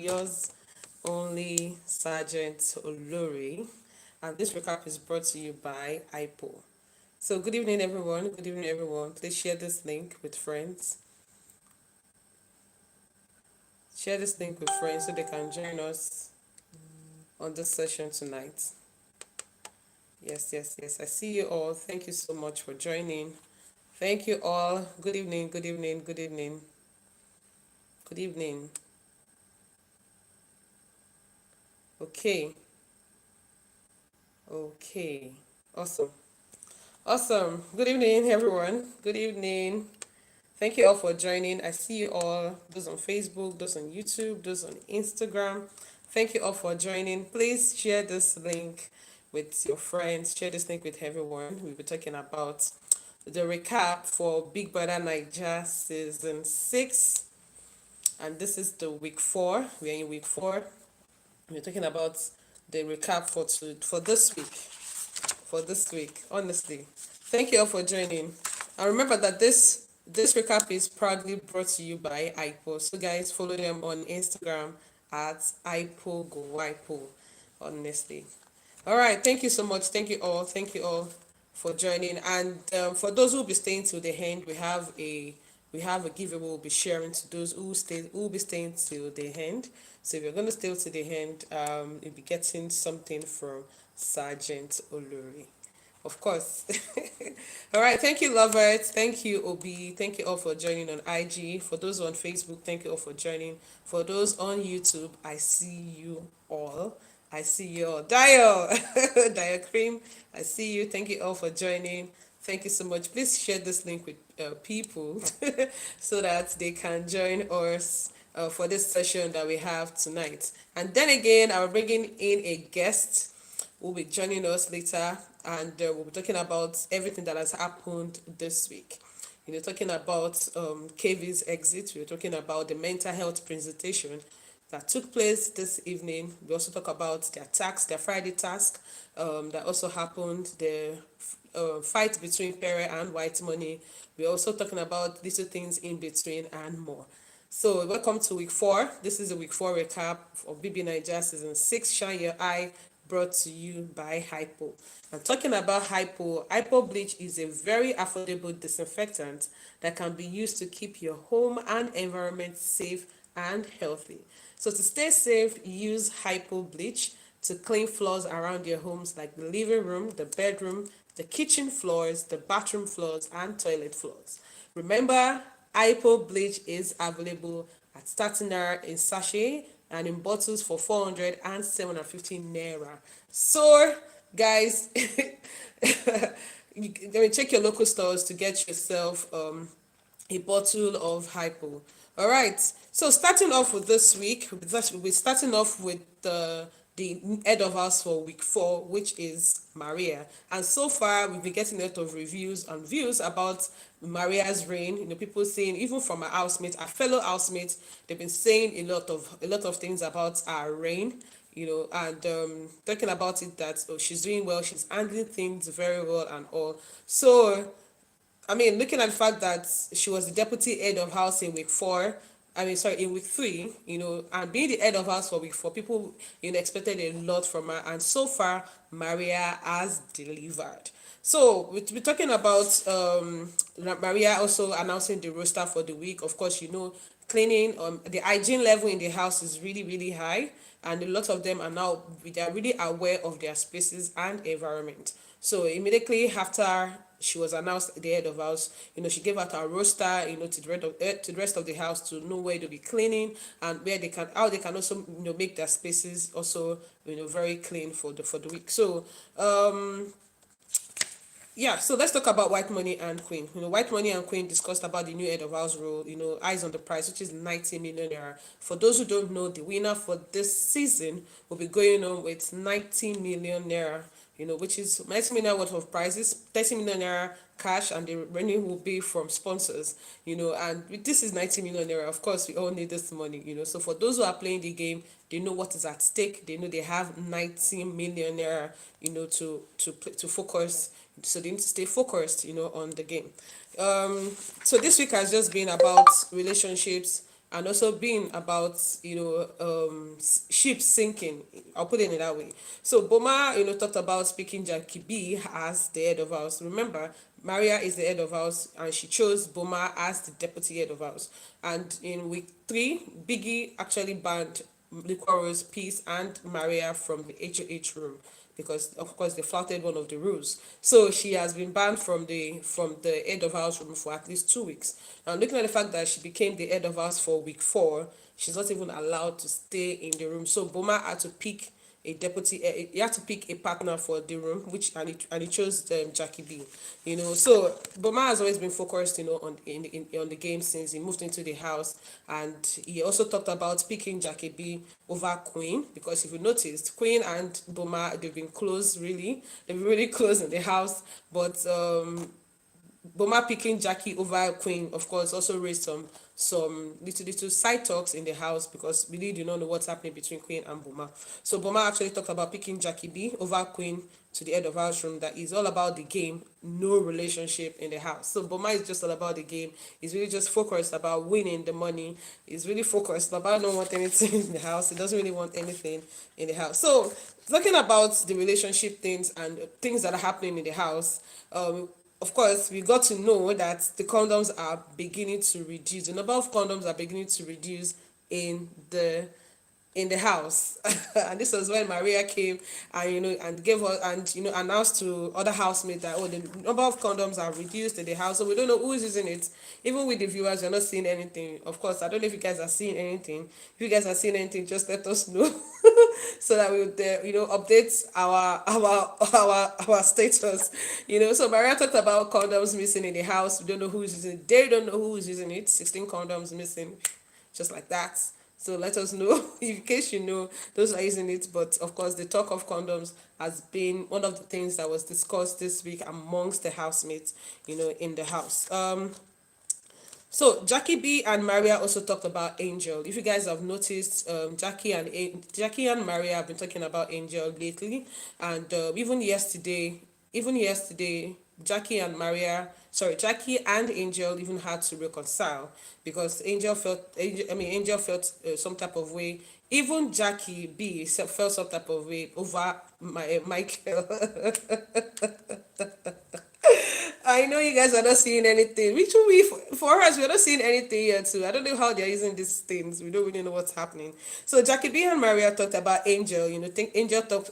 yours only, Sergeant Olori, and this recap is brought to you by Hypo. So, good evening, everyone. Good evening, everyone. Please share this link with friends. Share this link with friends so they can join us on this session tonight. Yes, yes, yes. I see you all. Thank you so much for joining. Thank you all. Good evening, good evening, good evening, good evening. Okay, okay. Awesome. Awesome. Good evening, everyone. Good evening. Thank you all for joining. I see you all, those on Facebook, those on YouTube, those on Instagram. Thank you all for joining. Please share this link with your friends. Share this link with everyone. We'll be talking about the recap for Big Brother Naija Season 6. And this is the week 4. We're in week 4. We're talking about the recap for this week. For this week, honestly. Thank you all for joining. And remember that this recap is proudly brought to you by Hypo. So guys, follow them on Instagram at Hypo. Honestly. All right. Thank you so much. Thank you all. Thank you all for joining. And for those who will be staying till the end, we have a giveaway we'll be sharing to those who will be staying till the end. So if you're going to stay till the end, you'll be getting something from Sergeant Olori. Of course. All right. Thank you, lovers. Thank you, Obi. Thank you all for joining on IG. For those on Facebook, thank you all for joining. For those on YouTube, I see you all. I see you all. Dial. Dial Cream. I see you. Thank you all for joining. Thank you so much. Please share this link with people so that they can join us for this session that we have tonight. And then again, I'm bringing in a guest who will be joining us later, and we'll be talking about everything that has happened this week. Talking about Kayvee's exit. We're talking about the mental health presentation that took place this evening. We also talk about their Friday task that also happened, the fight between Pere and Whitemoney. We're also talking about little things in between and more. So welcome to week 4. This is a week 4 recap of Bbnaija season 6, Shine Your Eye, brought to you by Hypo. I'm talking about Hypo. Hypo bleach is a very affordable disinfectant that can be used to keep your home and environment safe and healthy. So to stay safe, use Hypo bleach to clean floors around your homes like the living room, the bedroom, the kitchen floors, the bathroom floors, and toilet floors. Remember, Hypo bleach is available at 30 naira in sachet and in bottles for 400 and 750 naira. So, guys, check your local stores to get yourself a bottle of Hypo. All right. So starting off with this week, we're starting off with the head of house for week 4, which is Maria. And so far, we've been getting a lot of reviews and views about Maria's reign. People saying, even from our housemates, our fellow housemates, they've been saying a lot of things about our reign. And talking about it that she's doing well, she's handling things very well and all. So looking at the fact that she was the deputy head of house in week 4, in week 3, and being the head of house for week 4, people, expected a lot from her, and so far, Maria has delivered. So we're talking about Maria also announcing the roster for the week. Of course, cleaning, the hygiene level in the house is really, really high, and a lot of them they are really aware of their spaces and environment. So immediately after she was announced the head of house, she gave out a roster, to the rest of the house to know where to be cleaning and how they can also, make their spaces also, very clean for the week. So, yeah, so let's talk about Whitemoney and Queen. Whitemoney and Queen discussed about the new head of house role, eyes on the prize, which is 90 million naira. For those who don't know, the winner for this season will be going on with 90 million naira, which is 90 million worth of prizes, 30 million naira cash, and the remaining will be from sponsors, and this is 90 million naira. Of course, we all need this money, So for those who are playing the game, they know what is at stake. They know they have 90 million naira, to focus. So they need to stay focused, on the game. So this week has just been about relationships, and also being about ship sinking. I'll put it in that way. So Boma talked about picking Jackie B as the head of house. Remember, Maria is the head of house, and she chose Boma as the deputy head of house. And in week 3, Biggie actually banned Liquorose, Peace, and Maria from the HOH room, because of course they flouted one of the rules. So she has been banned from the head of house room for at least 2 weeks. Now, looking at the fact that she became the head of house for week 4, she's not even allowed to stay in the room. So Boma had to pick a deputy. He had to pick a partner for the room, which and he chose Jackie B. So Boma has always been focused, on the game since he moved into the house, and he also talked about picking Jackie B over Queen, because if you noticed, Queen and Boma, they've been close, really. They've been really close in the house, but Boma picking Jackie over Queen, of course, also raised some little side talks in the house, because we really do not know what's happening between Queen and Boma. So Boma actually talked about picking Jackie B over Queen to the head of house room, that is all about the game, no relationship in the house. So Boma is just all about the game. He's really just focused about winning the money. He's really focused about not want anything in the house. He doesn't really want anything in the house. So talking about the relationship things and things that are happening in the house, of course, we got to know that the condoms are beginning to reduce. The number of condoms are beginning to reduce in the house. And this was when Maria came and and gave her, and announced to other housemates that, oh, the number of condoms are reduced in the house, so we don't know who's using it. Even with the viewers, you're not seeing anything. Of course, I don't know if you guys are seeing anything. If you guys are seeing anything, just let us know. So that we would update our status. So Maria talked about condoms missing in the house. We don't know who's using it. They don't know who's using it. 16 condoms missing, just like that. So let us know in case those are using it. But of course, the talk of condoms has been one of the things that was discussed this week amongst the housemates, in the house. So Jackie B and Maria also talked about Angel. If you guys have noticed, Jackie and Maria have been talking about Angel lately, and even yesterday, Jackie and Angel even had to reconcile, because Angel felt some type of way. Even Jackie B felt some type of way over Michael. I know you guys are not seeing anything. Which we for us, we're not seeing anything yet too. I don't know how they're using these things. We don't really know what's happening. So Jackie B and Maria talked about Angel.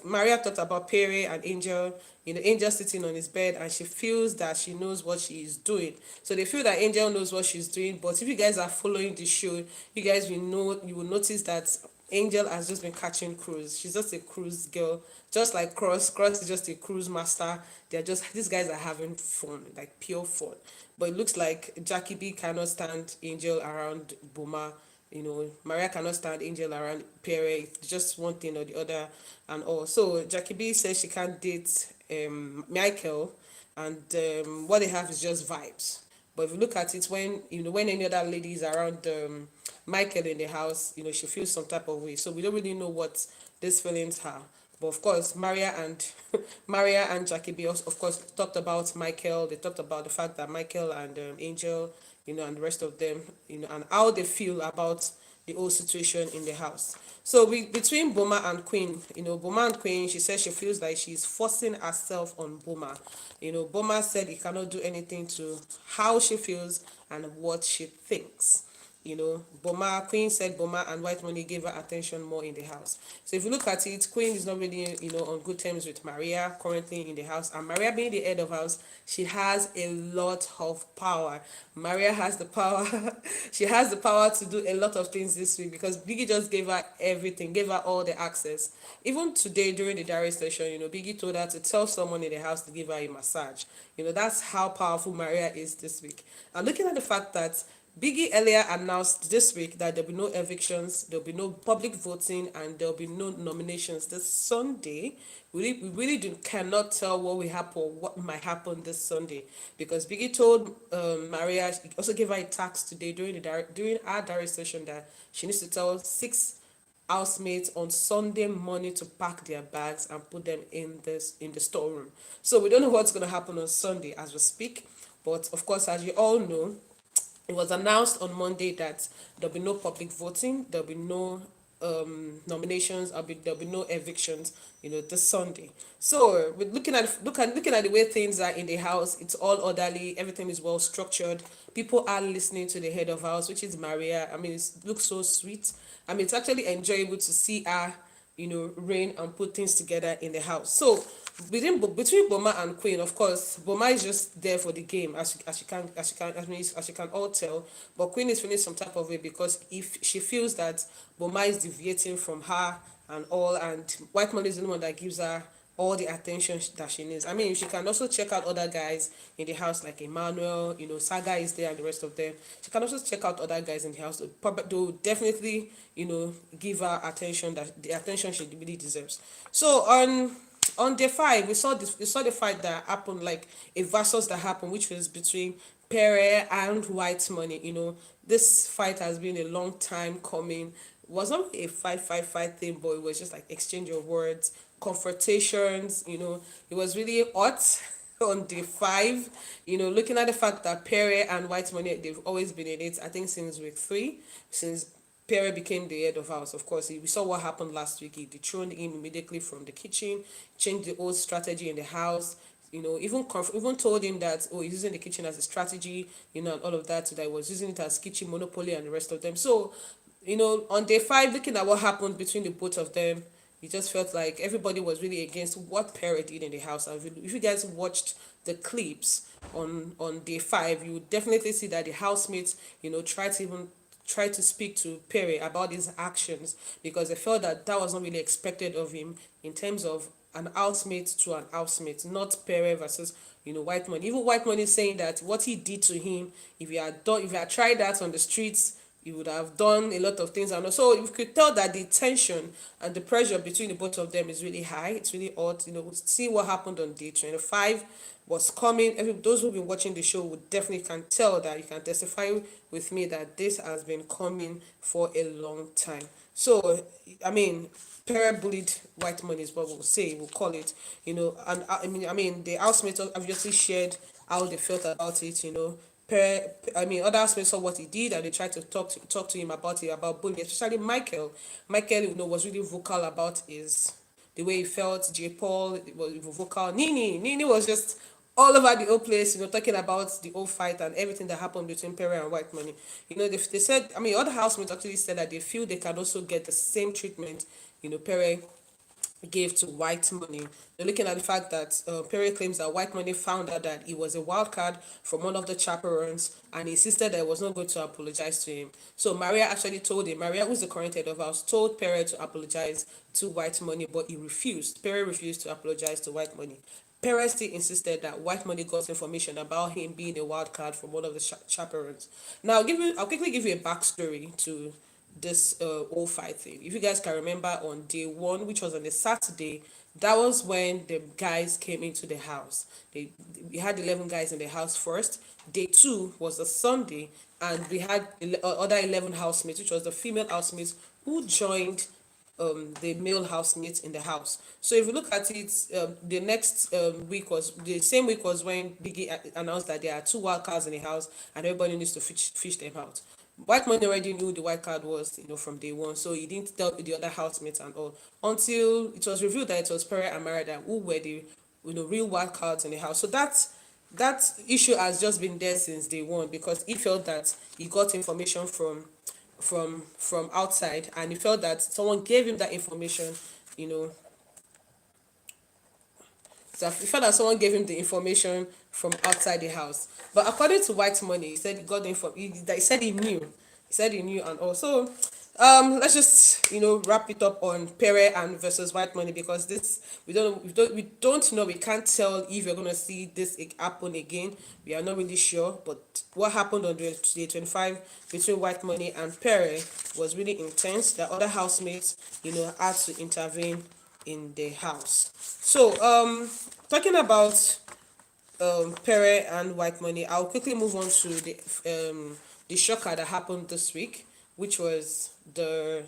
Maria talked about Pere and Angel. Angel sitting on his bed, and she feels that she knows what she is doing. So they feel that Angel knows what she's doing. But if you guys are following the show, you guys will know. You will notice that Angel has just been catching cruise. She's just a cruise girl, just like Cross. Cross is just a cruise master. These guys are having fun, like pure fun. But it looks like Jackie B cannot stand Angel around Boma. Maria cannot stand Angel around Pere. Just one thing or the other, and all. So Jackie B says she can't date Michael, and what they have is just vibes. But if you look at it, when any other lady is around Michael in the house, she feels some type of way. So we don't really know what these feelings are. But of course, Maria and Maria and Jackie B also, of course, talked about Michael. They talked about the fact that Michael and Angel, and the rest of them, and how they feel about the whole situation in the house. So between Boma and Queen, Boma and Queen, she says she feels like she's forcing herself on Boma. Boma said he cannot do anything to how she feels and what she thinks. Queen said Boma and Whitemoney gave her attention more in the house. So if you look at it, Queen is not really, on good terms with Maria currently in the house. And Maria being the head of house, she has a lot of power. Maria has the power. She has the power to do a lot of things this week, because Biggie just gave her everything, gave her all the access. Even today during the diary session, Biggie told her to tell someone in the house to give her a massage. That's how powerful Maria is this week. And looking at the fact that Biggie earlier announced this week that there'll be no evictions, there'll be no public voting, and there'll be no nominations this Sunday. We really cannot tell what might happen this Sunday, because Biggie told Maria, he also gave her a task today during our diary session, that she needs to tell 6 housemates on Sunday morning to pack their bags and put them in the storeroom. So we don't know what's going to happen on Sunday as we speak, but of course, as you all know, it was announced on Monday that there'll be no public voting, there'll be no nominations, there'll be no evictions, this Sunday. So with looking at the way things are in the house, it's all orderly, everything is well structured. People are listening to the head of house, which is Maria. I mean, it looks so sweet. I mean, it's actually enjoyable to see her, reign and put things together in the house. So between Boma and Queen, of course, Boma is just there for the game, as you can all tell. But Queen is feeling some type of way because if she feels that Boma is deviating from her and all, and White Money is the one that gives her all the attention that she needs. I mean, she can also check out other guys in the house like Emmanuel, Saga is there and the rest of them. She can also check out other guys in the house. They'll definitely, give her attention, that the attention she really deserves. So on day 5, we saw the fight that happened, like a versus that happened, which was between Pere and White Money. This fight has been a long time coming. It was not a fight thing, but it was just like exchange of words, confrontations. It was really hot on day 5. Looking at the fact that Pere and White Money, they've always been in it. I think since week 3, since Pere became the head of house. Of course, we saw what happened last week. He dethroned him immediately from the kitchen, changed the old strategy in the house. Even told him that, oh, he's using the kitchen as a strategy, and all of that. So that he was using it as kitchen monopoly and the rest of them. So, on day 5, looking at what happened between the both of them, it just felt like everybody was really against what Pere did in the house. And if you guys watched the clips on day 5, you would definitely see that the housemates, tried to speak to Pere about his actions because they felt that that was not really expected of him in terms of an housemate to an housemate, not Pere versus White Money. Even White Money saying that what he did to him, if he had tried that on the streets, he would have done a lot of things. And so you could tell that the tension and the pressure between the both of them is really high. It's really hot. See what happened on day 25 was coming. Those who've been watching the show would definitely can tell that, you can testify with me that this has been coming for a long time. So, I mean, Pere bullied White Money is what we'll call it, and the housemates obviously shared how they felt about it, other housemates saw what he did and they tried to talk to him about bullying, especially Michael. Michael, was really vocal about the way he felt. J. Paul was vocal. Nini was just all over the whole place, talking about the whole fight and everything that happened between Pere and White Money. They said, other housemates actually said that they feel they can also get the same treatment, Pere gave to White Money. They're looking at the fact that Pere claims that White Money found out that he was a wild card from one of the chaperones and he insisted that he was not going to apologize to him. So Maria actually told him, Maria, who's the current head of house, told Pere to apologize to White Money, but he refused. Pere refused to apologize to White Money. Pere still insisted that White Money got information about him being a wild card from one of the chaperones. Now, I'll quickly give you a backstory to this whole fight thing. If you guys can remember, on day 1, which was on a Saturday, that was when the guys came into the house. We had 11 guys in the house first. Day 2 was a Sunday, and we had other 11 housemates, which was the female housemates who joined the male housemates in the house. So if you look at it, the next week was the same week was when Biggie announced that there are 2 wild cards in the house and everybody needs to fish them out. White Money already knew the white card was, from day 1, so he didn't tell the other housemates and all until it was revealed that it was Pere and Marada who were the real wild cards in the house. So that issue has just been there since day 1 because he felt that he got information from outside and he felt that someone gave him that information, so he felt that someone gave him the information from outside the house. But according to White Money, he said he got the info. He said he knew. He said he knew, and also, let's just wrap it up on Pere and versus White Money because this we don't know. We can't tell if you're gonna see this happen again. We are not really sure. But what happened on day 25 between White Money and Pere was really intense. The other housemates, had to intervene in the house. So, talking about Pere and White Money, I'll quickly move on to the shocker that happened this week, which was the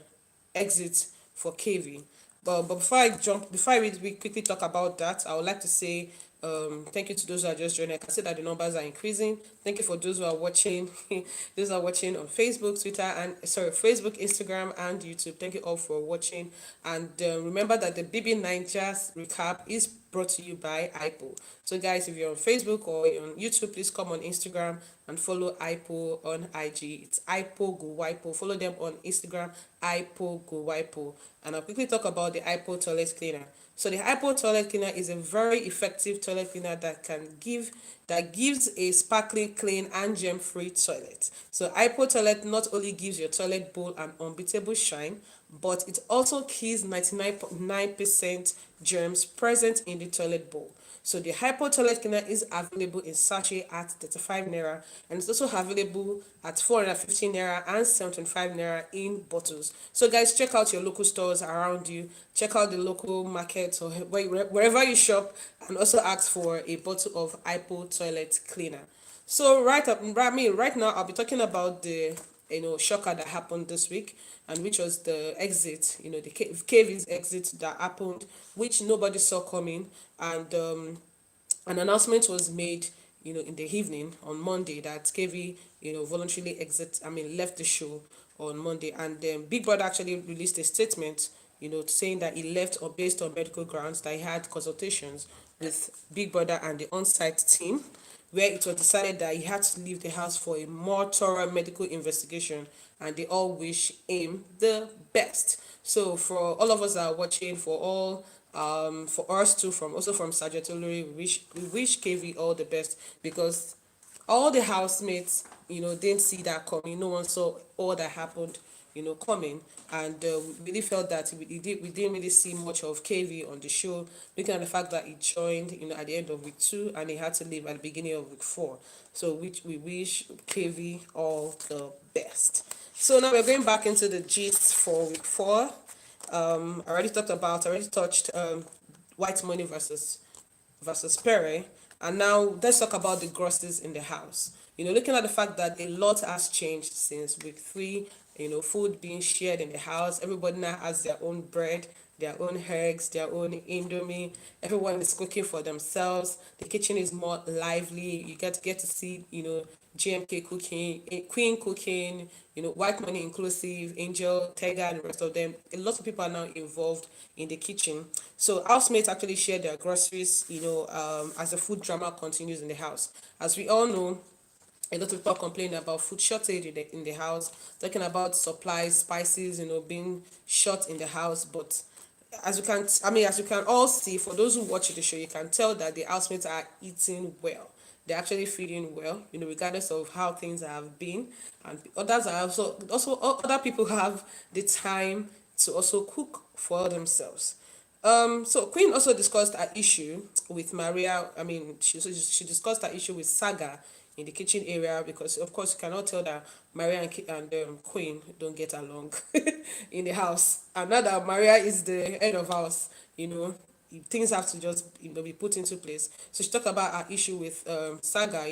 exit for Kayvee. But before we quickly talk about that, I would like to say Thank you to those who are just joining. I can see that the numbers are increasing. Thank you for those who are watching. Those who are watching on Facebook, Twitter, and sorry, Facebook, Instagram, and YouTube. Thank you all for watching. And remember that the Bbnaija recap is brought to you by Hypo. So guys, if you're on Facebook or you're on YouTube, please come on Instagram and follow Hypo on IG. It's Hypo Go Hypo. Follow them on Instagram, Hypo Go Hypo. And I'll quickly talk about the Hypo toilet cleaner. So the Hypo toilet cleaner is a very effective toilet cleaner that gives a sparkling, clean, and germ-free toilet. So Hypo toilet not only gives your toilet bowl an unbeatable shine, but it also kills 99.9% germs present in the toilet bowl. So the Hypo toilet cleaner is available in sachet at 35 naira, and it's also available at 450 naira and 75 naira in bottles. So guys, check out your local stores around you, check out the local markets or wherever you shop, and also ask for a bottle of Hypo toilet cleaner. So right now I'll be talking about the shocker that happened this week, and which was the exit, the Kayvee's exit that happened, which nobody saw coming. And an announcement was made, in the evening on Monday, that Kayvee, voluntarily left the show on Monday. And Big Brother actually released a statement, saying that he left based on medical grounds, that he had consultations with Big Brother and the on-site team, where it was decided that he had to leave the house for a more thorough medical investigation, and they all wish him the best. So for all of us that are watching, for us too, from Sergeant Olori, we wish Kayvee all the best, because all the housemates, didn't see that coming. No one saw all that happened, coming. And we really felt that we didn't really see much of Kayvee on the show, looking at the fact that he joined, at the end of week 2, and he had to leave at the beginning of week 4. So we wish Kayvee all the best. So now we're going back into the gist for week 4. I already touched Whitemoney versus Pere. And now let's talk about the grosses in the house. Looking at the fact that a lot has changed since week 3, food being shared in the house. Everybody now has their own bread, their own eggs, their own indomie. Everyone is cooking for themselves. The kitchen is more lively. You get to see, GMK cooking, Queen cooking, Whitemoney inclusive, Angel, Tega, and the rest of them. A lot of people are now involved in the kitchen. So housemates actually share their groceries, as the food drama continues in the house. As we all know, a lot of people complain about food shortage in the house, talking about supplies, spices, being short in the house. But as you can all see, for those who watch the show, you can tell that the housemates are eating well. They're actually feeling well, regardless of how things have been. And others are also other people have the time to also cook for themselves. So Queen also discussed her issue with Maria. She discussed her issue with Saga in the kitchen area, because of course you cannot tell that Maria and Queen don't get along in the house. And now that Maria is the head of house, things have to just be put into place. So she talked about her issue with Saga,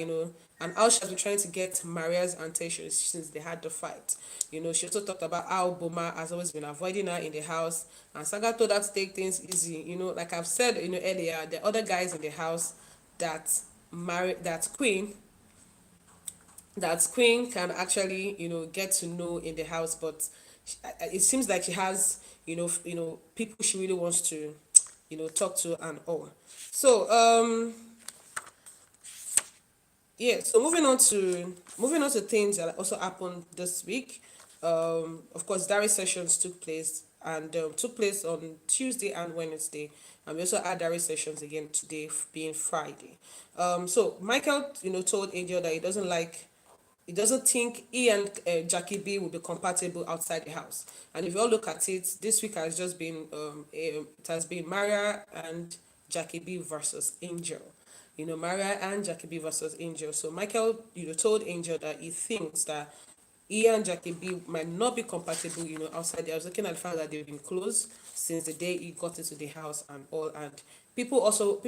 and how she has been trying to get Maria's attention since they had the fight. She also talked about how Boma has always been avoiding her in the house, and Saga told her to take things easy. Like I've said, earlier, the other guys in the house that Queen can actually get to know in the house, but it seems like she has people she really wants to talk to and all. So yeah, so moving on to things that also happened this week. Of course, diary sessions took place on Tuesday and Wednesday, and we also had diary sessions again today, being Friday. So Michael told Angel that he doesn't think he and Jackie B will be compatible outside the house. And if you all look at it, this week has just been it has been Maria and Jackie B versus Angel. Maria and Jackie B versus Angel. So Michael, told Angel that he thinks that he and Jackie B might not be compatible, outside the house. Looking at the fact that they've been close since the day he got into the house and all. And people also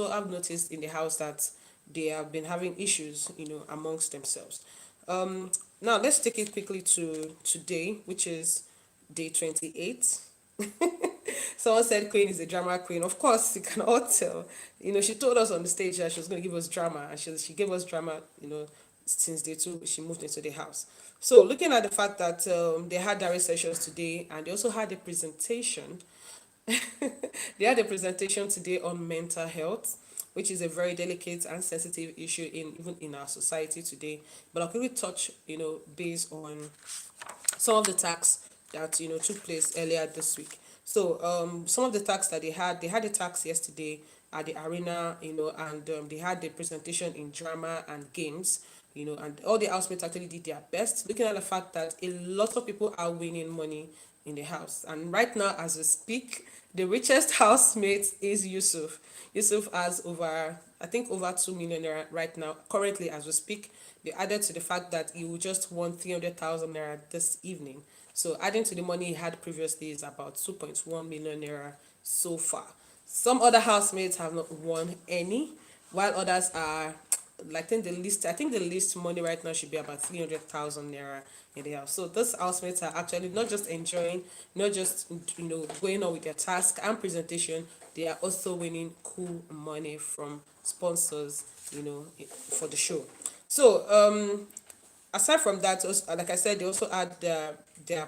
have noticed in the house that they have been having issues, amongst themselves. Now let's take it quickly to today, which is day 28. Someone said Queen is a drama queen. Of course, you can all tell. She told us on the stage that she was going to give us drama, and she gave us drama. Since day two, she moved into the house. So, looking at the fact that they had diary sessions today, and they also had a presentation. They had a presentation today on mental health, which is a very delicate and sensitive issue even in our society today. But I'll quickly touch, based on some of the tasks that took place earlier this week. So some of the tasks that they had a task yesterday at the arena, and they had the presentation in drama and games, and all the housemates actually did their best, looking at the fact that a lot of people are winning money in the house. And right now, as we speak, the richest housemate is Yusuf. Yusuf has I think, over 2 million naira right now, currently as we speak. They added to the fact that he will just won 300,000 naira this evening. So adding to the money he had previously is about 2.1 million naira so far. Some other housemates have not won any, while others are, I think the least money right now should be about 300,000 naira in the house. So these housemates are actually not just enjoying, not just going on with their task and presentation, they are also winning cool money from sponsors, for the show. So aside from that, also, like I said, they also had their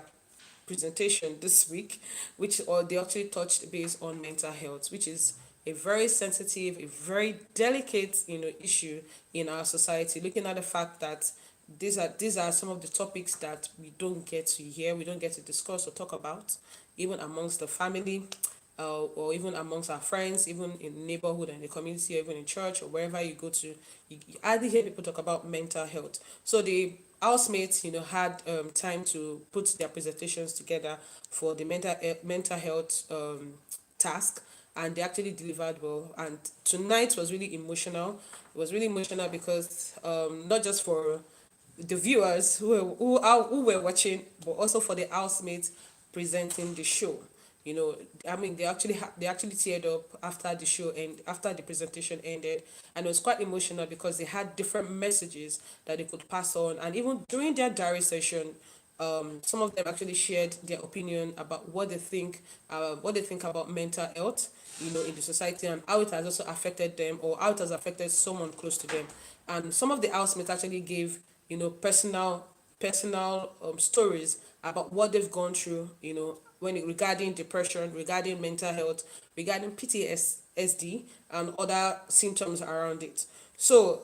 presentation this week, which or they actually touched base on mental health, which is a very sensitive, a very delicate, issue in our society. Looking at the fact that these are some of the topics that we don't get to hear, we don't get to discuss or talk about, even amongst the family, or even amongst our friends, even in the neighborhood and the community, or even in church or wherever you go to, you hardly hear people talk about mental health. So the housemates, had time to put their presentations together for the mental health task, and they actually delivered well. And tonight was really emotional. It was really emotional because not just for the viewers who were watching, but also for the housemates presenting the show. I mean, they actually teared up after the show and after the presentation ended, and it was quite emotional because they had different messages that they could pass on, and even during their diary session, some of them actually shared their opinion about what they think about mental health, in the society, and how it has also affected them, or how it has affected someone close to them. And some of the housemates actually gave, personal stories about what they've gone through, regarding depression, regarding mental health, regarding PTSD, and other symptoms around it. So,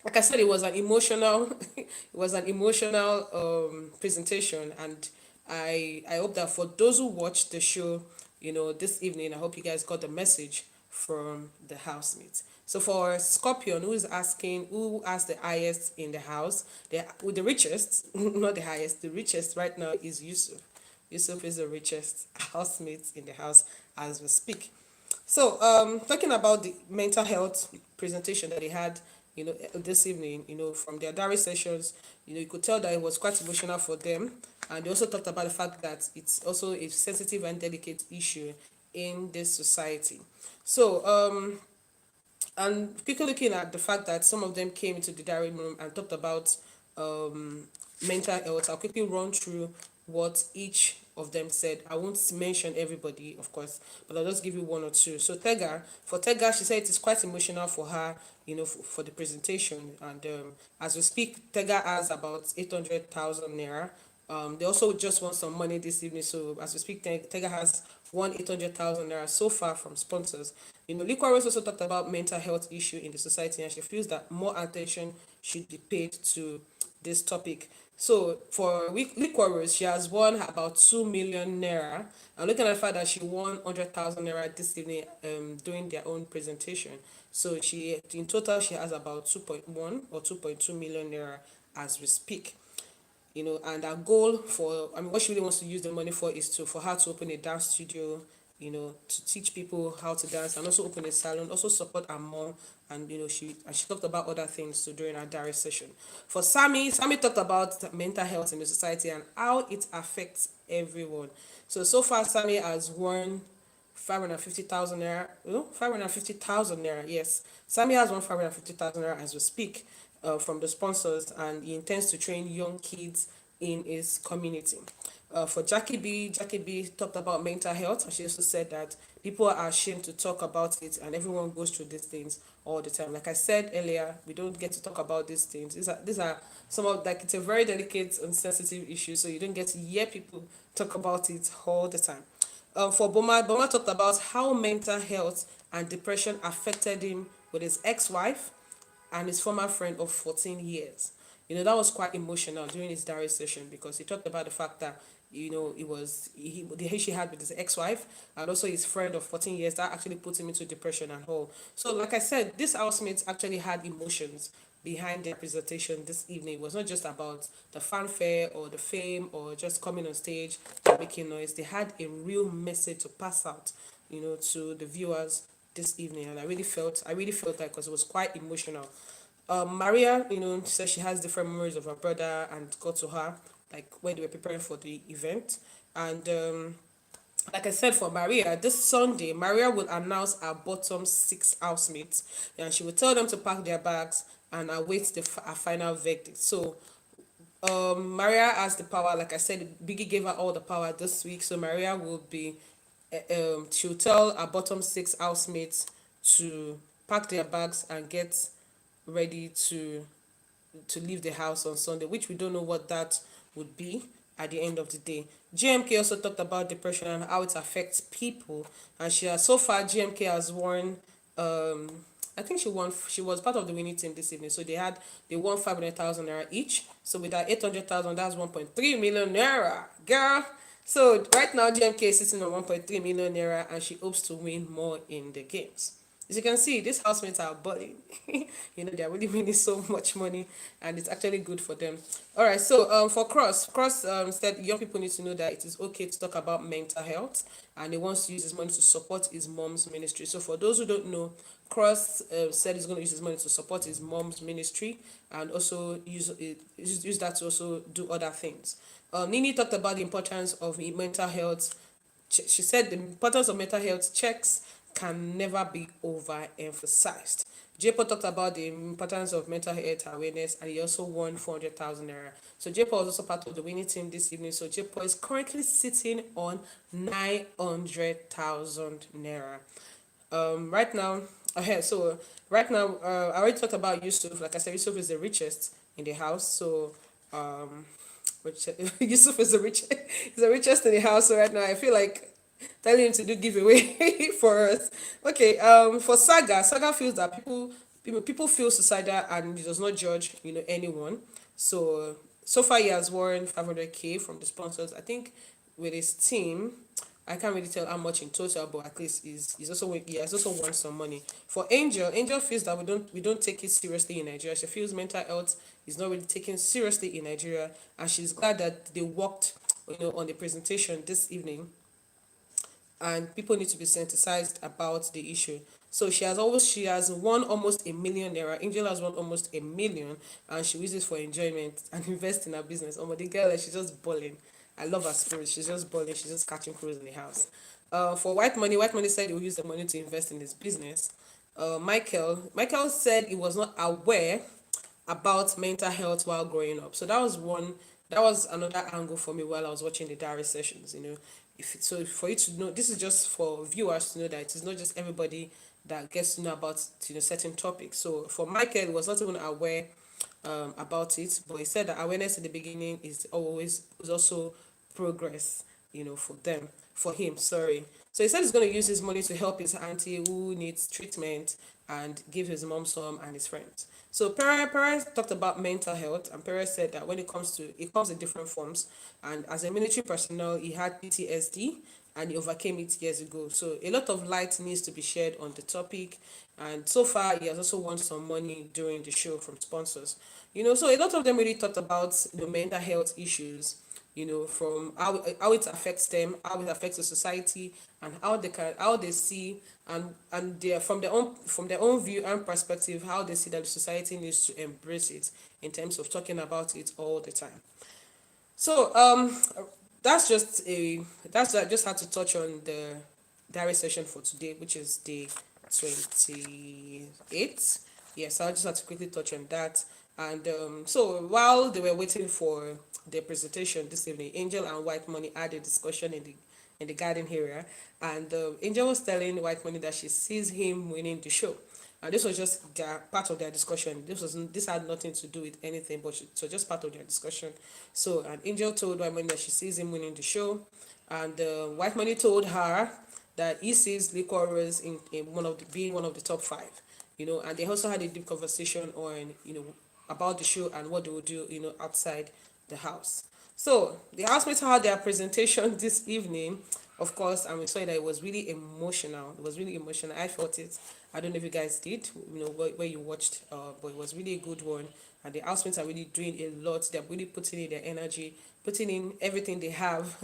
like I said, it was an emotional, it was an emotional presentation, and I hope that for those who watched the show, this evening, I hope you guys got the message from the housemates. So for Scorpion, who is asking who has the highest in the house, the richest, not the highest, the richest right now is Yusuf. Yusuf is the richest housemate in the house as we speak. So, talking about the mental health presentation that they had, this evening, from their diary sessions, you could tell that it was quite emotional for them. And they also talked about the fact that it's also a sensitive and delicate issue in this society. So, and quickly looking at the fact that some of them came into the diary room and talked about um, mental health, I'll quickly run through what each of them said. I won't mention everybody, of course, but I'll just give you one or two. So for Tega, she said it is quite emotional for her, for the presentation. And as we speak, Tega has about 800,000 naira. They also just want some money this evening. So as we speak, Tega has won 800,000 naira so far from sponsors. Liquorose also talked about mental health issue in the society, and she feels that more attention should be paid to this topic. So for Liquorose, she has won about 2 million naira. And looking at the fact that she won 100,000 naira this evening, during their own presentation. So in total, she has about 2.1 or 2.2 million naira as we speak. And our goal what she really wants to use the money for is for her to open a dance studio, to teach people how to dance, and also open a salon, also support her mom. And she talked about other things too during our diary session. For Sammie talked about mental health in the society and how it affects everyone. So far Sammie has won 550,000 naira. 550,000 naira, yes. Sammie has won 550,000 naira as we speak, from the sponsors, and he intends to train young kids in his community. For Jackie B talked about mental health, and she also said that people are ashamed to talk about it, and everyone goes through these things all the time. Like I said earlier, we don't get to talk about these things. These are some of, like, it's a very delicate and sensitive issue, so you don't get to hear people talk about it all the time. For Boma talked about how mental health and depression affected him with his ex-wife and his former friend of 14 years. That was quite emotional during his diary session, because he talked about the fact that, it was the issue he had with his ex-wife and also his friend of 14 years that actually put him into depression and all. So, like I said, these housemates actually had emotions behind their presentation this evening. It was not just about the fanfare or the fame or just coming on stage and making noise. They had a real message to pass out, to the viewers this evening, and I really felt that, because it was quite emotional. Maria, says she has different memories of her brother and got to her, like when they were preparing for the event. And like I said, for Maria, this Sunday, Maria will announce her bottom six housemates, and she will tell them to pack their bags and await a final verdict. So, Maria has the power. Like I said, Biggie gave her all the power this week. So Maria will be, she'll tell her bottom six housemates to pack their bags and get ready to leave the house on Sunday, which we don't know what that would be at the end of the day. GMK also talked about depression and how it affects people, and she has, so far, GMK has won. Um, I think she won. She was part of the winning team this evening, so they won 500,000 naira each. So with that 800,000, that's 1.3 million naira, girl. So right now, GMK is sitting on 1.3 million naira, and she hopes to win more in the games. As you can see, these housemates are balling. They're really winning so much money, and it's actually good for them. All right, so for Cross said young people need to know that it is okay to talk about mental health, and he wants to use his money to support his mom's ministry. So for those who don't know, Cross said he's going to use his money to support his mom's ministry, and also use that to also do other things. Nini talked about the importance of mental health. She said the importance of mental health checks can never be overemphasized. Jepo talked about the importance of mental health awareness, and he also won 400,000 naira. So Jepo was also part of the winning team this evening. So Jepo is currently sitting on 900,000 naira. Right now, right now, I already talked about Yusuf. Like I said, Yusuf is the richest in the house. So, which Yusuf is is the richest in the house. So right now, I feel like telling him to do giveaway for us. Okay. For Saga feels that people feel suicidal, and he does not judge anyone. So far he has won 500K from the sponsors. I think with his team, I can't really tell how much in total, but at least he has also won some money. For Angel feels that we don't take it seriously in Nigeria. She feels mental health is not really taken seriously in Nigeria, and she's glad that they worked on the presentation this evening, and people need to be sensitized about the issue. So she has won almost a million naira. Angel has won almost a million, and she uses for enjoyment and invest in her business. Oh my, the girl, like, she's just balling. I love her spirit. She's just balling. She's just catching crews in the house. For White Money said he will use the money to invest in his business. Michael said he was not aware about mental health while growing up. So that was another angle for me while I was watching the diary sessions. So for you to know, this is just for viewers to know that it is not just everybody that gets to know about certain topics. So for Michael, he was not even aware about it, but he said that awareness in the beginning is also progress, for him, sorry. So he said he's going to use his money to help his auntie who needs treatment, and give his mom some and his friends. So Pere talked about mental health, and Pere said that when it comes in different forms, and as a military personnel, he had PTSD, and he overcame it years ago. So a lot of light needs to be shed on the topic, and so far he has also won some money during the show from sponsors. So a lot of them really talked about the mental health issues, from how it affects them, how it affects the society, and how they see, and their from their own view and perspective, how they see that the society needs to embrace it in terms of talking about it all the time. So that's just a that's I just had to touch on the diary session for today, which is day 28. Yes, I just had to quickly touch on that. And so while they were waiting for their presentation this evening, Angel and Whitemoney had a discussion in the garden area, and Angel was telling Whitemoney that she sees him winning the show. And this was just their part of their discussion. This had nothing to do with anything, but it was just part of their discussion. So, and Angel told Whitemoney that she sees him winning the show, and Whitemoney told her that he sees Liquorose in being one of the top five. And they also had a deep conversation on about the show and what they would do outside the house. So the housemates had their presentation this evening, of course, and we saw that it was really emotional. It was really emotional. I felt it. I don't know if you guys did, where you watched, but it was really a good one. And the housemates are really doing a lot. They're really putting in their energy, putting in everything they have.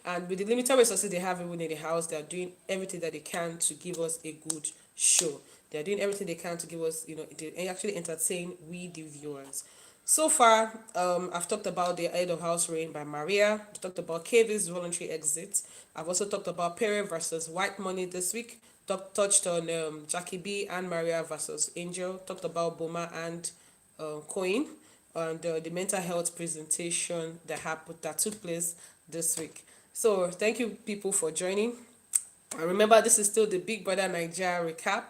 And with the limited resources they have even in the house, they're doing everything that they can to give us a good show. They're doing everything they can to give us, to actually entertain we the viewers. So far, I've talked about the Head of House Reign by Maria. I've talked about Kayvee's voluntary exit. I've also talked about Pere versus Whitemoney this week. Touched on Jackie B and Maria versus Angel. Talked about Boma and Queen, and the mental health presentation that took place this week. So thank you people for joining. And remember, this is still the Big Brother Naija recap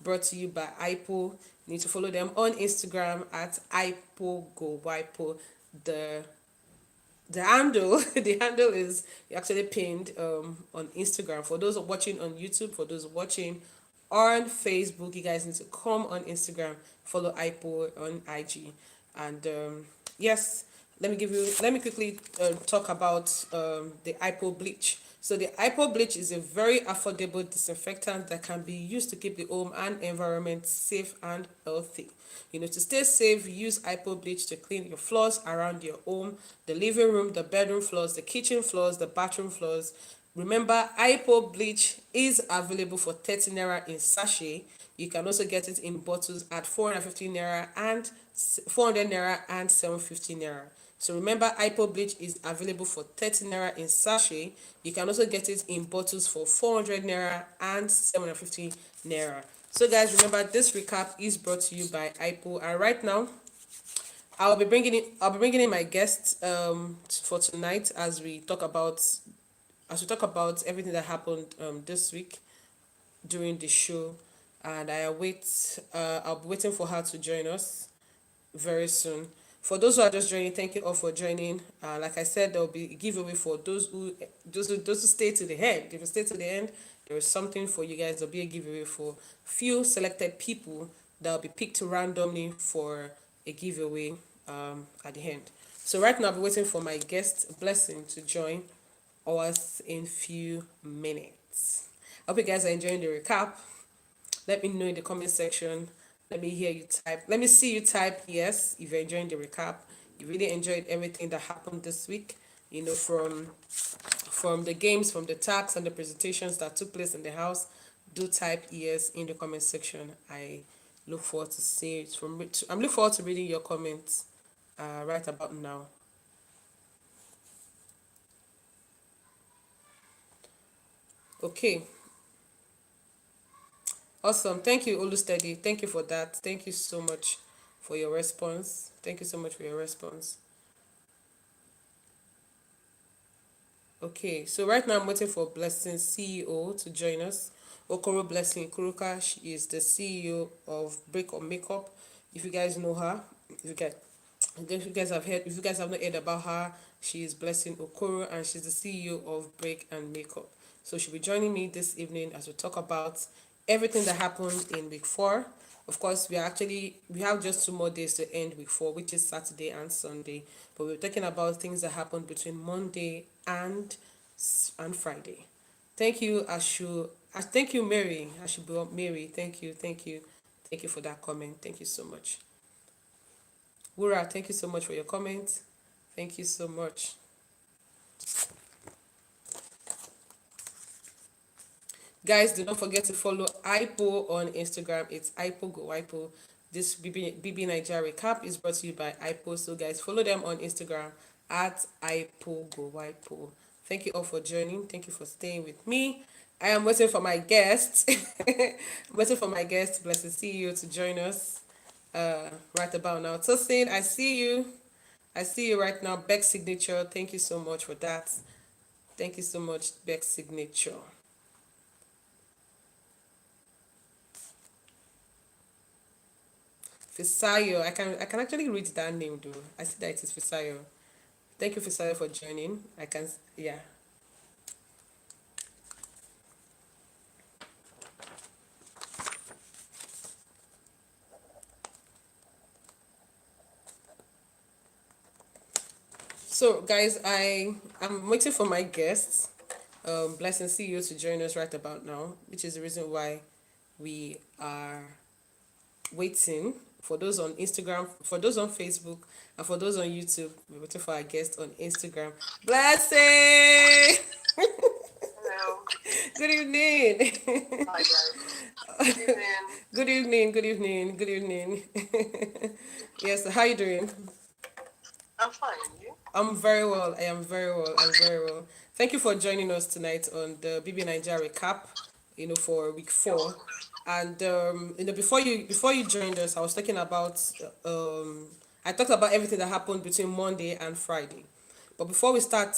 brought to you by Hypo. You need to follow them on Instagram at hypo. The handle the handle is actually pinned on Instagram. For those watching on YouTube, for those watching on Facebook, you guys need to come on Instagram, follow Hypo on IG. And yes, let me quickly talk about the Hypo bleach. So the Hypo bleach is a very affordable disinfectant that can be used to keep the home and environment safe and healthy. To stay safe, use Hypo bleach to clean your floors around your home, the living room, the bedroom floors, the kitchen floors, the bathroom floors. Remember, Hypo bleach is available for 30 naira in sachet. You can also get it in bottles at 450 naira and 400 naira and 750 naira. So remember, Hypo bleach is available for 30 naira in sachet. You can also get it in bottles for 400 naira and 750 naira. So guys, remember, this recap is brought to you by Hypo, and right now I'll be bringing in my guests for tonight as we talk about everything that happened this week during the show, and I'll be waiting for her to join us very soon. For those who are just joining, thank you all for joining. Like I said, there will be a giveaway for those who stay to the end. If you stay to the end, there is something for you guys. There'll be a giveaway for few selected people that will be picked randomly for a giveaway at the end. So right now, I'll be waiting for my guest Blessing to join us in few minutes. I hope you guys are enjoying the recap. Let me know in the comment section. Let me hear you type. Let me see you type yes if you're enjoying the recap. You really enjoyed everything that happened this week. From the games, from the tags and the presentations that took place in the house. Do type yes in the comment section. I look forward to seeing it I'm looking forward to reading your comments right about now. Okay. Awesome. Thank you, Olusteady. Thank you for that. Thank you so much for your response. Thank you so much for your response. Okay, so right now I'm waiting for Blessing CEO to join us. Okoro Blessing Kuruka, she is the CEO of Break or Makeup. If you guys know her, if you guys have not heard about her, she is Blessing Okoro and she's the CEO of Break and Makeup. So she'll be joining me this evening as we talk about everything that happened in week 4. Of course, we have just 2 more days to end week 4, which is Saturday and Sunday. But we're talking about things that happened between Monday and Friday. Thank you, Ashu. Thank you, Mary. Mary. Thank you, thank you for that comment. Thank you so much. Wura, thank you so much for your comment. Thank you so much. Guys, do not forget to follow Hypo on Instagram. It's Hypo Go Hypo. This Bbnaija recap is brought to you by Hypo. So guys, follow them on Instagram at Hypo Go Hypo. Thank you all for joining. Thank you for staying with me. I am waiting for my guest. I'm waiting for my guest, Blessed CEO, to join us. right about now. Tosin, I see you. I see you right now. Beck signature. Thank you so much for that. Thank you so much, Beck signature. Fisayo. I can actually read that name though. I see that it is Fisayo. Thank you, Fisayo, for joining. I can, yeah. So, guys, I'm waiting for my guests, Blessing CEO, to join us right about now, which is the reason why we are waiting. For those on Instagram, for those on Facebook, and for those on YouTube, we're waiting for our guest on Instagram. Blessing! Hello. Good evening. Hi guys. Good evening. Good evening, good evening, good evening. Yes, how you doing? I'm fine. And you? I'm very well. I am very well. I'm very well. Thank you for joining us tonight on the Bbnaija recap. For week You're 4, welcome. and before you joined us, I was talking about I talked about everything that happened between Monday and Friday. But before we start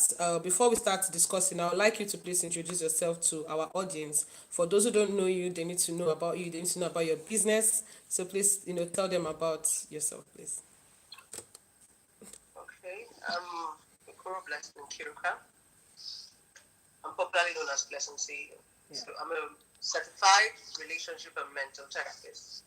discussing, I would like you to please introduce yourself to our audience. For those who don't know you, they need to know about you. They need to know about your business. So please, tell them about yourself, please. Okay. Okoro Blessing Kiruka. I'm popularly known as Blessing CEO. Yeah. So I'm a certified relationship and mental therapist.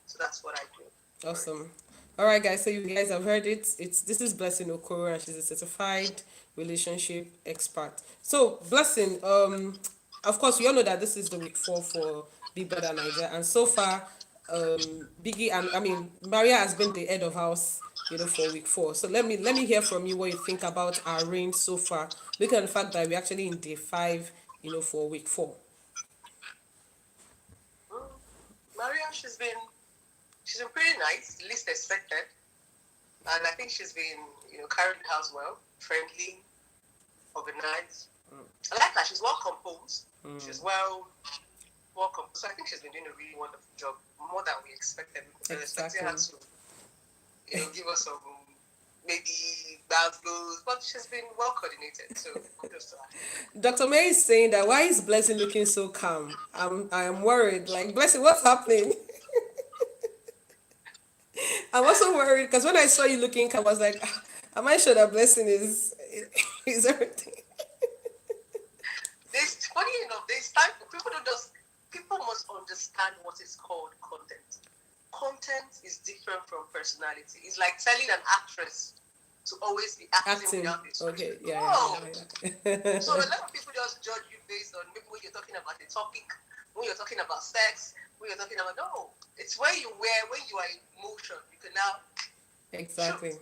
So that's what I do. Awesome. All right, guys. So you guys have heard it. This is Blessing Okoro, and she's a certified relationship expert. So Blessing, of course, we all know that this is the week 4 for Big Brother Naija, and so far, Biggie and Maria has been the head of house, for week 4. So let me hear from you what you think about our reign so far. Looking at the fact that we're actually in day 5, for week 4. Maria, she's been pretty nice, least expected. And I think she's been, carrying the house well, friendly, organized. I like her. She's well composed. She's well composed. So I think she's been doing a really wonderful job, more than we expected. We were expecting her to, give us some maybe bad blows, but she's been well coordinated. So kudos to her. Dr. May is saying that why is Blessing looking so calm? I am worried. Like, Blessing, what's happening? I'm also worried because when I saw you looking calm, I was like, am I sure that Blessing is everything? There's funny enough, there's time people must understand what is called content. Content is different from personality. It's like telling an actress to always be acting without the script. Okay, yeah, No. yeah. So a lot of people just judge you based on maybe when you're talking about a topic, when you're talking about sex, when you're talking about it's when you are in motion, you can now Exactly. shoot.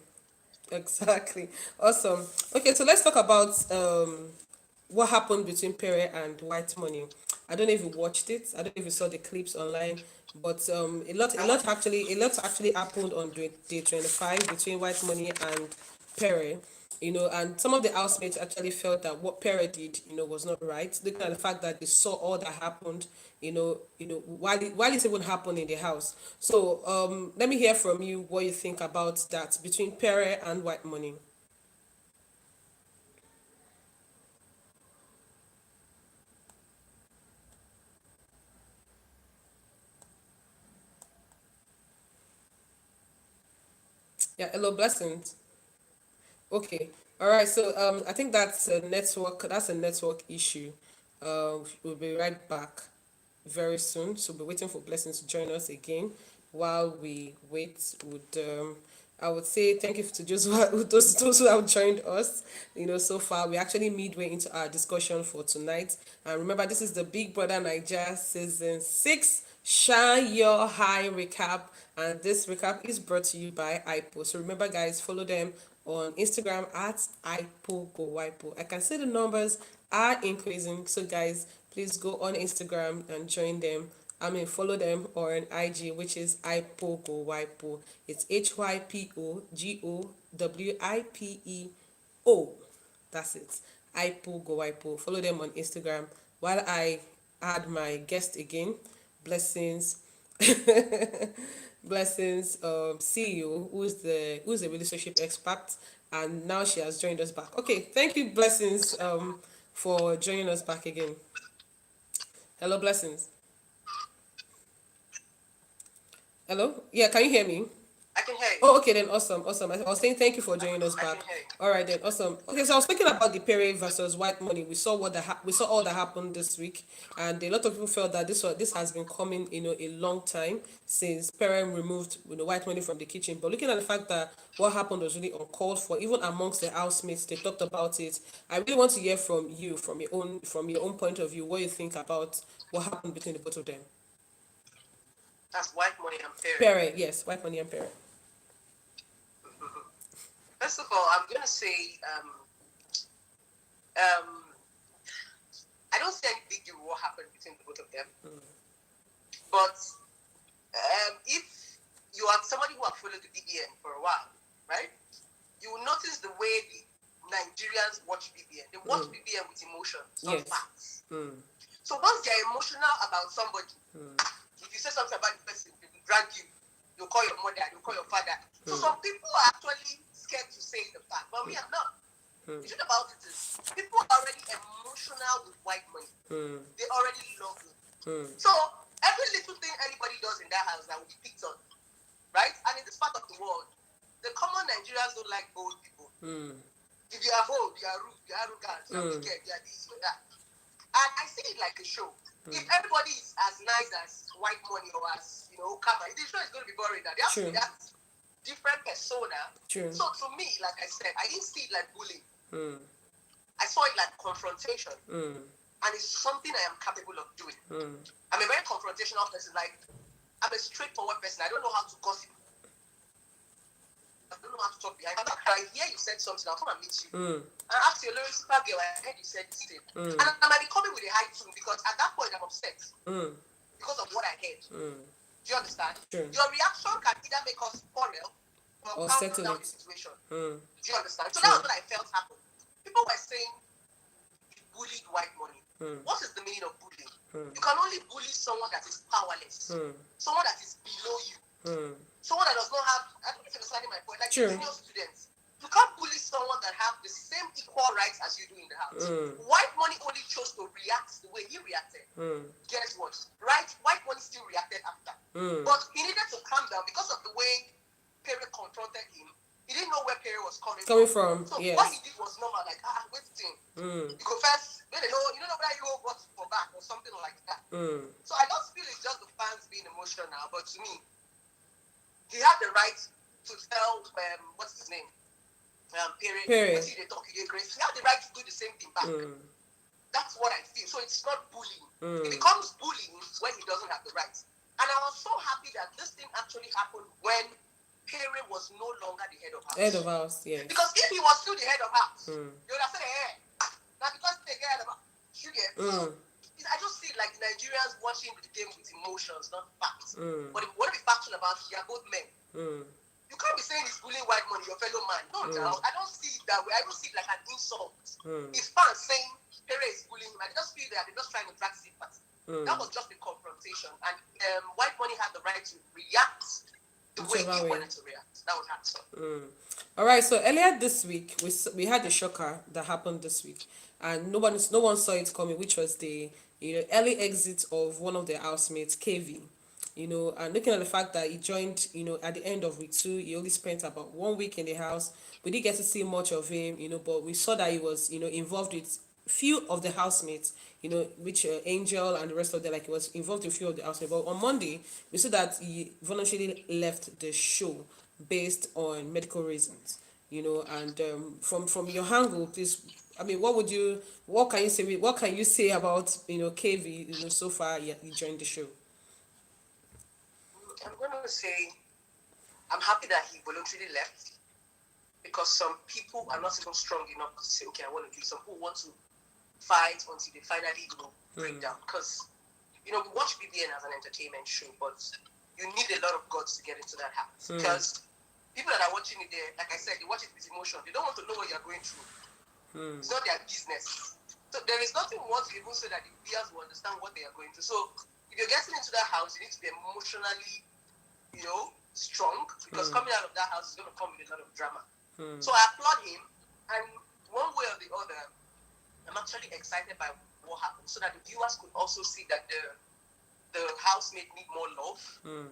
Exactly. Awesome. Okay, so let's talk about what happened between Pere and Whitemoney. I don't know if you watched it. I don't know if you saw the clips online, but a lot actually happened on day 25 between Whitemoney and Pere. And some of the housemates actually felt that what Pere did, was not right. Looking at the fact that they saw all that happened, while it even happened in the house. So let me hear from you what you think about that between Pere and Whitemoney. Yeah, hello, blessings. Okay. All right. So I think that's a network issue. We'll be right back very soon. So we're waiting for Blessing to join us again. While we wait, I would say thank you to those who have joined us. So far we're actually midway into our discussion for tonight. And remember, this is the Big Brother Naija season 6 Shine Your High recap, and this recap is brought to you by Hypo. So remember, guys, follow them on Instagram at Hypo. I can see the numbers are increasing. So guys, please go on Instagram and join them. Follow them on IG, which is Hypo. It's HYPOGOWIPEO. That's it. Hypo. Follow them on Instagram. While I add my guest again, blessings. Blessings, CEO, who's a relationship expert, and now she has joined us back. Okay, thank you, Blessings, for joining us back again. Hello, Blessings. Hello. Yeah, can you hear me? I can hear you. Oh, okay then. Awesome, awesome. I was saying thank you for joining us I back. can hear you. All right then. Awesome. Okay, so I was thinking about the Pere versus Whitemoney. We saw we saw all that happened this week, and a lot of people felt that this has been coming, a long time since Pere removed, Whitemoney from the kitchen. But looking at the fact that what happened was really uncalled for, even amongst the housemates, they talked about it. I really want to hear from you, from your own point of view, what you think about what happened between the both of them. That's white money and Perry. Pere, yes, Whitemoney and Pere. First of all, I'm gonna say um, I don't see any big deal what happened between the both of them. But if you are somebody who have followed the BBN for a while, right? You will notice the way the Nigerians watch BBN. They watch BBN with emotion, not facts. So once they're emotional about somebody, if you say something about the person, they will drag you. They'll call your mother, they'll call your father. So some people are actually scared to say the fact, but we are not. The truth about it is, people are already emotional with white money. They already love it. So every little thing anybody does in that house that will be picked on, right? And in this part of the world, the common Nigerians don't like bold people. If you are bold, you are rude, you are arrogant, you are wicked, you are this, you are that. And I see it like a show. If everybody is as nice as white money or as, Kama, the show is going to be boring now. They have to be that different persona. True. So to me, like I said, I didn't see it like bullying. I saw it like confrontation. And it's something I am capable of doing. I'm a very confrontational person. Like, I'm a straightforward person. I don't know how to gossip. I don't know how to talk behind. I hear you said something, I'll come and meet you. And ask you, OLORISUPERGAL, I heard you said this thing. And I might be coming with a high tune because at that point I'm upset because of what I heard. Do you understand? True. Your reaction can either make us quarrel or calm down the situation. Do you understand? So that was what I felt happened. People were saying you bullied white money. What is the meaning of bullying? You can only bully someone that is powerless, someone that is below you, someone that does not have, I don't know if you're understanding my point, like junior students. You can't bully someone that have the same equal rights as you do in the house. White money only chose to react the way he reacted. Guess what? Right? White money still reacted after. But he needed to calm down because of the way Pere confronted him. He didn't know where Pere was coming from. So what he did was normal, like, wait a thing. You go first, you don't know whether you go for back or something like that. So I don't feel it's just the fans being emotional now, but to me, he had the right to tell, what's his name? Pere. He had the right to do the same thing back. That's what I feel. So it's not bullying. It becomes bullying when he doesn't have the right. And I was so happy that this thing actually happened when Pere was no longer the head of house. Head of house, yeah. Because if he was still the head of house, they would have said, hey, now because they get head of house, you get. So I just see like Nigerians watching the game with emotions, not facts. But if what are we factual about? You are both men. You can't be saying he's bullying white money, your fellow man. No, I don't see it that way. I don't see it like an insult. His fans saying Pere is bullying him. I just feel that they're just trying to drag sympathy. That was just a confrontation. And white money had the right to react the way he wanted to react. That was handsome. All right, so earlier this week, we had a shocker that happened this week. And no one saw it coming, which was the early exit of one of the housemates, Kayvee. And looking at the fact that he joined, at the end of week 2, he only spent about 1 week in the house. We didn't get to see much of him, but we saw that he was, involved with few of the housemates, which Angel and the rest of them, like he was involved with few of the housemates. But on Monday, we saw that he voluntarily left the show based on medical reasons, and from your angle, please. I mean, what can you say about, Kayvee, so far he joined the show? I'm going to say I'm happy that he voluntarily left because some people are not even strong enough to say, okay, I want to do. Some people want to fight until they finally break down. Because, we watch BBN as an entertainment show, but you need a lot of guts to get into that house. Because people that are watching it there, like I said, they watch it with emotion. They don't want to know what you're going through. It's not their business. So there is nothing worse even so that the viewers will understand what they are going through. So if you're getting into that house, you need to be emotionally strong, because coming out of that house is going to come with a lot of drama. Mm. So I applaud him, and one way or the other, I'm actually excited by what happened, so that the viewers could also see that the housemate need more love. Mm.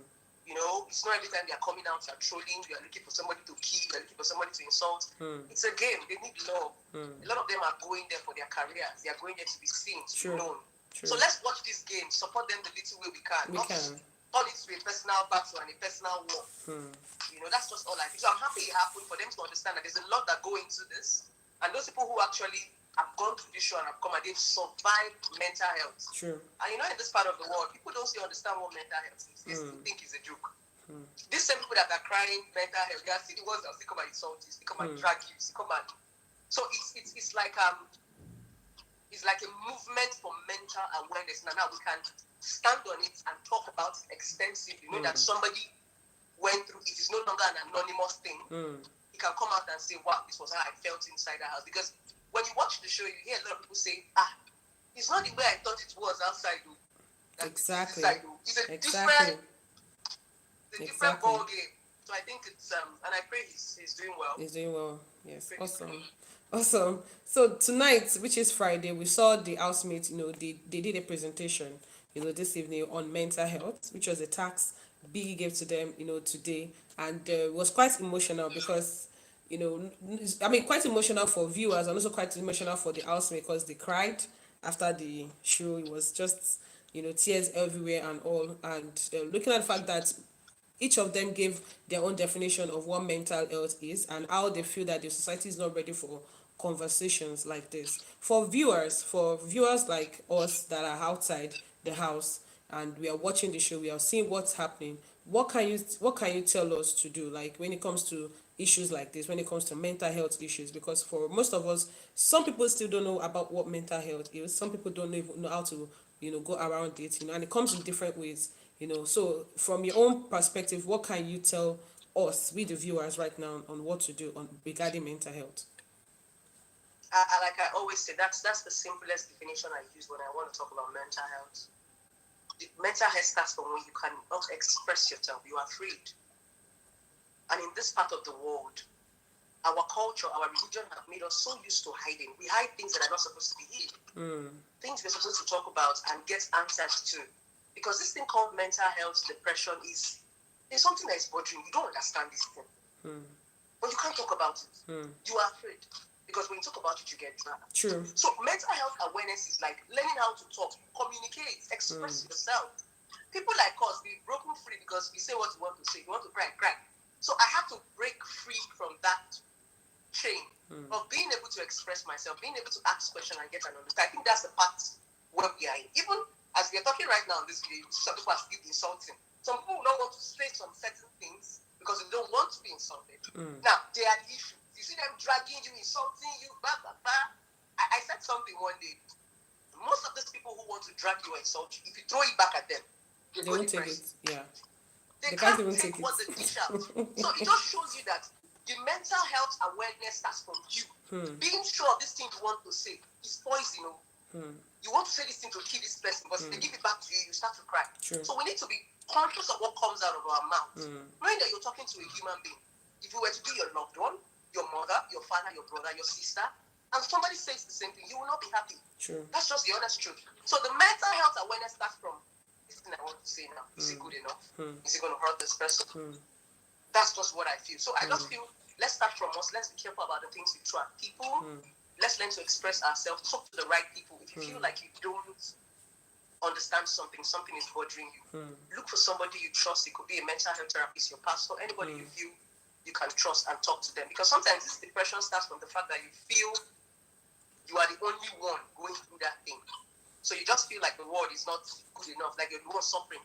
It's not every time they are coming out, they are trolling, they are looking for somebody to kill, they are looking for somebody to insult. It's a game. They need love. A lot of them are going there for their careers. They are going there to be seen, to be known. So let's watch this game, support them the little way we can. Turn it to a personal battle and a personal war. That's just all I think. So I'm happy it happened, for them to understand that there's a lot that go into this. And those people who actually have gone through this show and have come and they've survived mental health. True. And in this part of the world, people don't still understand what mental health is. They still think it's a joke. These same people that are crying mental health, they are still the ones that still come and insult you, still come and drag you, still come and... So it's like a movement for mental awareness. Now we can stand on it and talk about it extensively. That somebody went through it. Is no longer an anonymous thing. He can come out and say, wow, this was how I felt inside the house. Because when you watch the show, you hear a lot of people say, it's not the way I thought it was outside. Exactly. It's a different ball game. So I think it's and I pray he's doing well. He's doing well. Yes. Awesome. So tonight, which is Friday, we saw the housemates, they did a presentation, this evening on mental health, which was a task Biggie gave to them, today. And it was quite emotional because, quite emotional for viewers and also quite emotional for the housemates because they cried after the show. It was just, tears everywhere and all. And looking at the fact that each of them gave their own definition of what mental health is and how they feel that the society is not ready for conversations like this. For viewers like us that are outside the house and we are watching the show, we are seeing what's happening. What can you tell us to do, like when it comes to issues like this, when it comes to mental health issues? Because for most of us, some people still don't know about what mental health is. Some people don't even know how to go around it, and it comes in different ways. So from your own perspective, what can you tell us, we the viewers right now, on what to do regarding mental health? Like I always say, that's the simplest definition I use when I want to talk about mental health. The mental health starts from when you cannot express yourself. You are afraid. And in this part of the world, our culture, our religion have made us so used to hiding. We hide things that are not supposed to be hidden. Things we're supposed to talk about and get answers to. Because this thing called mental health, depression, is something that is bothering you. You don't understand this thing. But you can't talk about it. You are afraid. Because when you talk about it, you get dragged. True. So mental health awareness is like learning how to talk, communicate, express yourself. People like us, we've broken free because we say what we want to say. We want to cry. So I have to break free from that chain of being able to express myself, being able to ask questions and get an understanding. I think that's the part where we are in. Even as we're talking right now in this video, some people are still insulting. Some people don't want to say some certain things because they don't want to be insulted. Now, they are the issue. You see them dragging you, insulting you, blah, blah, blah. I said something one day. Most of these people who want to drag you or insult you, if you throw it back at them, they won't take it. Yeah. They can't take what they dish out. So it just shows you that the mental health awareness starts from you. Being sure of this thing you want to say is poison. You want to say this thing to kill this person, but if they give it back to you, you start to cry. True. So we need to be conscious of what comes out of our mouth. Knowing that you're talking to a human being. If you were to be your loved one, your mother, your father, your brother, your sister, and somebody says the same thing, you will not be happy. True. That's just the honest truth. So the mental health awareness starts from this thing I want to say now. Is it good enough? Is it going to hurt this person? That's just what I feel. So I just feel, let's start from us. Let's be careful about the things we throw at people. Let's learn to express ourselves. Talk to the right people. If you feel like you don't understand something is bothering you, look for somebody you trust. It could be a mental health therapist, your pastor, anybody you feel you can trust and talk to them. Because sometimes this depression starts from the fact that you feel you are the only one going through that thing. So you just feel like the world is not good enough, like you're the one suffering.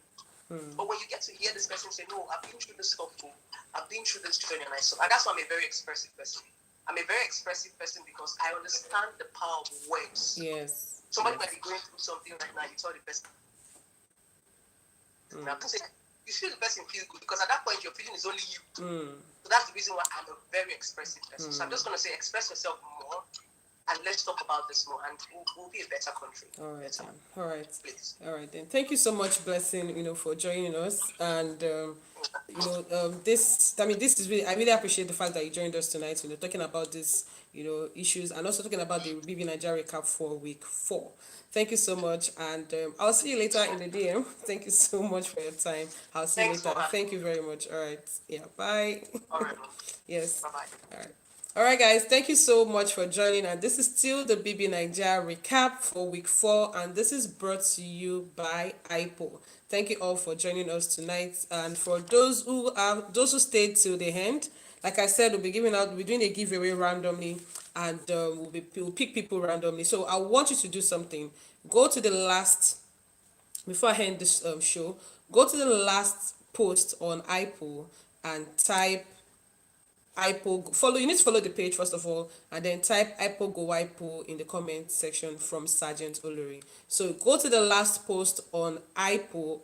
But when you get to hear this person say, no, I've been through this stuff too. I've been through this journey and that's why I'm a very expressive person. I'm a very expressive person because I understand the power of words. Yes. Somebody might be going through something right now, you tell the person. I can say, you feel the person feel good because at that point your feeling is only you. So that's the reason why I'm a very expressive person. So I'm just going to say express yourself more and let's talk about this more, and we'll be a better country. All right, Better. then. All right. Please. All right, then. Thank you so much, Blessing, for joining us. And, this, I mean, this is really, I really appreciate the fact that you joined us tonight, talking about this, issues, and also talking about the Bbnaija recap for week 4. Thank you so much. And I'll see you later in the DM. Thank you so much for your time. I'll see Thanks you later. for having Thank you very much. All right. Yeah. Bye. All right. Yes. Bye-bye. All right. All right, guys, thank you so much for joining. And this is still the Bbnaija recap for week 4. And this is brought to you by Hypo. Thank you all for joining us tonight. And for those who stayed till the end, like I said, we'll be doing a giveaway randomly, and we'll pick people randomly. So I want you to do something. Go to the last, before I end this show, go to the last post on Hypo and type Hypo. You need to follow the page first of all, and then type Hypo in the comment section from Sergeant Olori. So go to the last post on Hypo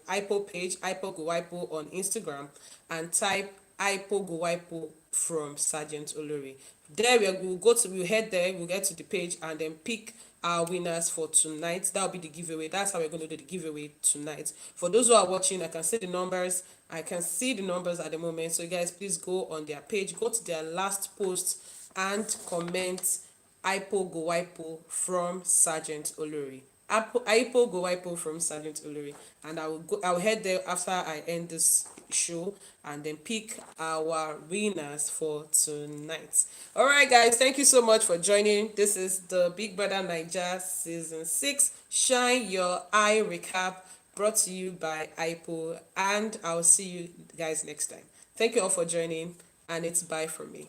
page, Hypo on Instagram, and type Hypo from Sergeant Olori. There we'll head there, we'll get to the page, and then pick our winners for tonight. That'll be the giveaway. That's how we're going to do the giveaway tonight. For those who are watching, I can see the numbers at the moment. So you guys, please go on their page, go to their last post, and comment Hypo from Sergeant Olori. Hypo from Sergeant Olori. And I'll head there after I end this show, and then pick our winners for tonight. All right, guys, thank you so much for joining. This is the Big Brother Naija season 6 Shine Your Eye recap, brought to you by Hypo, and I'll see you guys next time. Thank you all for joining, and it's bye from me.